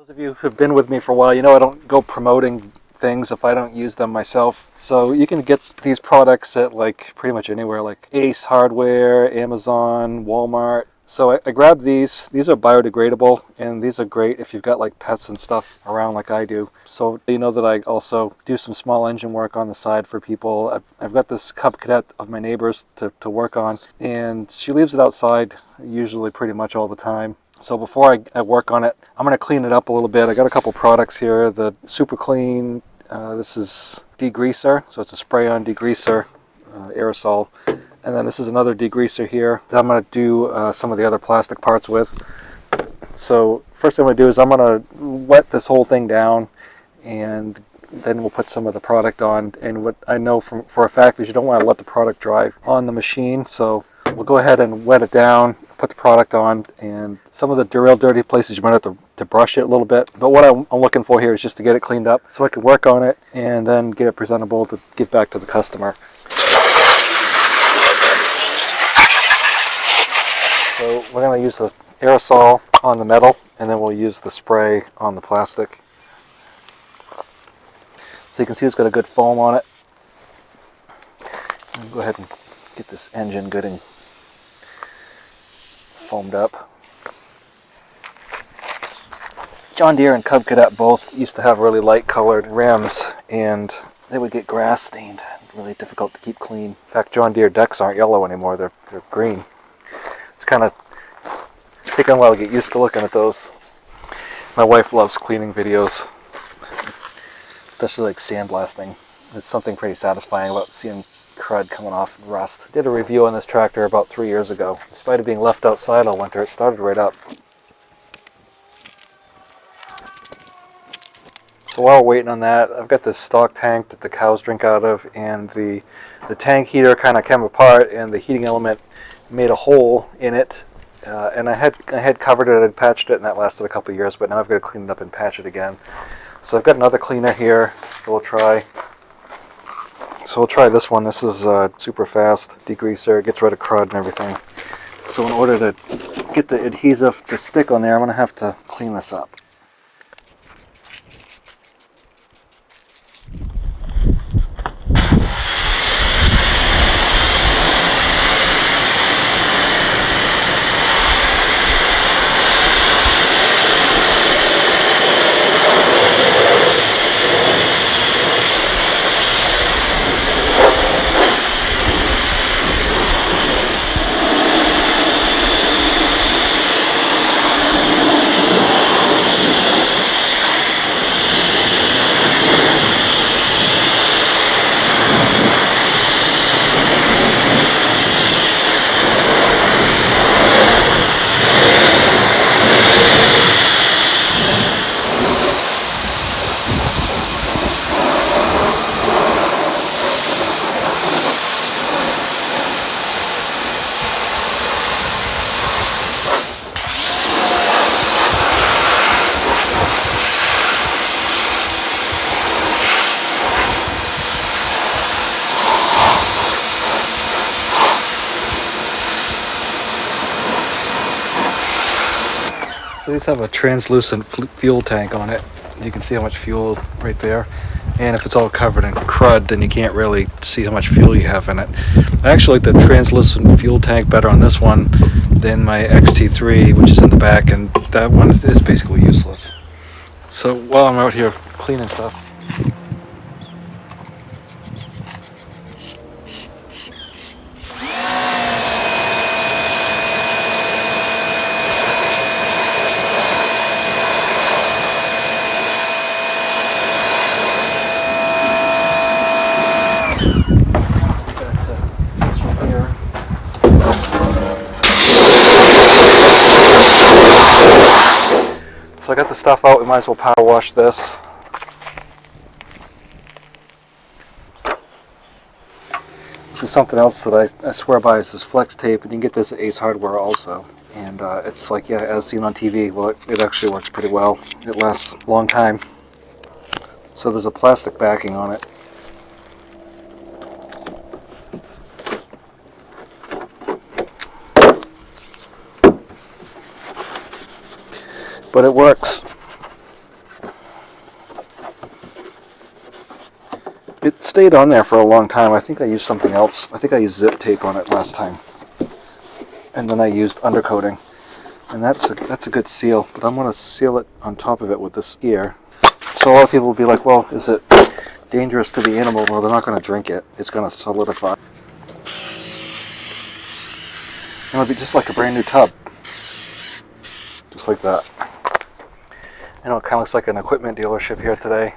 Those of you who've been with me for a while, you know I don't go promoting things if I don't use them myself. So you can get these products at like pretty much anywhere, like Ace Hardware, Amazon, Walmart. So I grabbed these. These are biodegradable, and these are great if you've got like pets and stuff around like I do. So you know that I also do some small engine work on the side for people. I've got this Cub Cadet of my neighbor's to work on, and she leaves it outside usually pretty much all the time. So before I work on it, I'm going to clean it up a little bit. I got a couple products here. The Super Clean, this is degreaser, so it's a spray-on degreaser, aerosol. And then this is another degreaser here that I'm going to do some of the other plastic parts with. So first thing I'm going to do is I'm going to wet this whole thing down, and then we'll put some of the product on. And what I know for a fact is you don't want to let the product dry on the machine. So we'll go ahead and wet it down, put the product on, and some of the real dirty places you might have to brush it a little bit. But what I'm looking for here is just to get it cleaned up so I can work on it and then get it presentable to give back to the customer. So we're going to use the aerosol on the metal, and then we'll use the spray on the plastic. So you can see it's got a good foam on it. Go ahead and get this engine good and foamed up. John Deere and Cub Cadet both used to have really light colored rims, and they would get grass stained. Really difficult to keep clean. In fact, John Deere decks aren't yellow anymore, they're green. It's kind of taken a while to get used to looking at those. My wife loves cleaning videos, especially like sandblasting. It's something pretty satisfying about seeing crud coming off and rust. I did a review on this tractor about 3 years ago. In spite of being left outside all winter, it started right up. So while we're waiting on that, I've got this stock tank that the cows drink out of, and the tank heater kind of came apart, and the heating element made a hole in it. And I had covered it, I'd patched it, and that lasted a couple of years, but now I've got to clean it up and patch it again. So I've got another cleaner here that we'll try. So we'll try this one. This is super fast degreaser. It gets rid of crud and everything. So in order to get the adhesive to stick on there, I'm going to have to clean this up. So these have a translucent fuel tank on it. You can see how much fuel right there. And if it's all covered in crud, then you can't really see how much fuel you have in it. I actually like the translucent fuel tank better on this one than my XT3, which is in the back, and that one is basically useless. So while I'm out here cleaning stuff, so I got the stuff out, we might as well power wash this. This is something else that I swear by, is this flex tape, and you can get this at Ace Hardware also. And it's like, yeah, as seen on TV, well, it actually works pretty well. It lasts a long time. So there's a plastic backing on it. But it works. It stayed on there for a long time. I think I used something else. I think I used zip tape on it last time. And then I used undercoating. And that's a good seal. But I'm going to seal it on top of it with this ear. So a lot of people will be like, well, is it dangerous to the animal? Well, they're not going to drink it. It's going to solidify. And it'll be just like a brand new tub. Just like that. I know it kind of looks like an equipment dealership here today.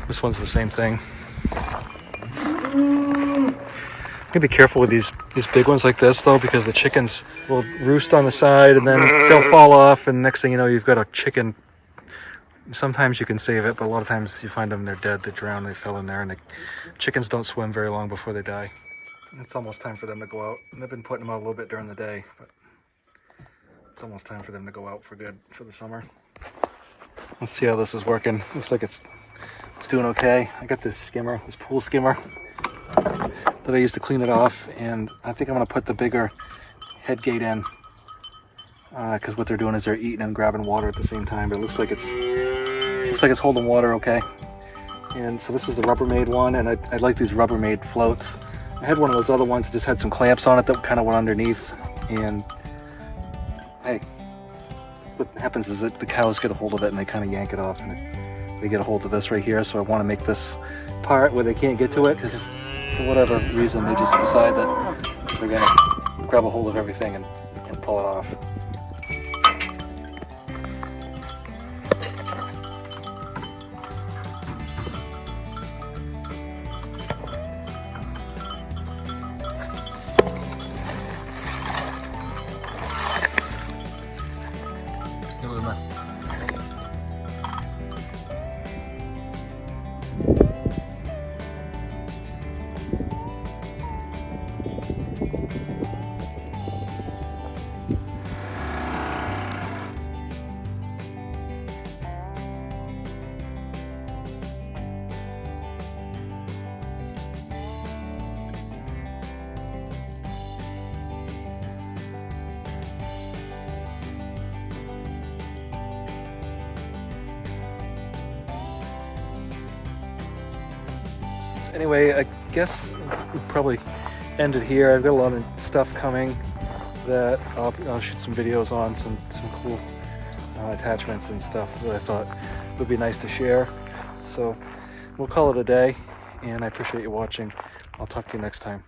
This one's the same thing. You gotta be careful with these big ones like this though, because the chickens will roost on the side and then they'll fall off, and next thing you know you've got a chicken. Sometimes you can save it, but a lot of times you find them, they're dead, they drown, they fell in there, and the chickens don't swim very long before they die. It's almost time for them to go out. And I've been putting them out a little bit during the day, but it's almost time for them to go out for good for the summer. Let's see how this is working. Looks like it's doing okay. I got this skimmer, this pool skimmer that I used to clean it off, and I think I'm gonna put the bigger head gate in because what they're doing is they're eating and grabbing water at the same time. But it looks like it's holding water okay. And so this is the Rubbermaid one, and I like these Rubbermaid floats. I had one of those other ones that just had some clamps on it that kind of went underneath, and hey, what happens is that the cows get a hold of it and they kind of yank it off, and they get a hold of this right here. So I want to make this part where they can't get to it, because for whatever reason they just decide that they're gonna grab a hold of everything and pull it off. Anyway, I guess we probably end it here. I've got a lot of stuff coming that I'll shoot some videos on, some cool attachments and stuff that I thought would be nice to share. So we'll call it a day, and I appreciate you watching. I'll talk to you next time.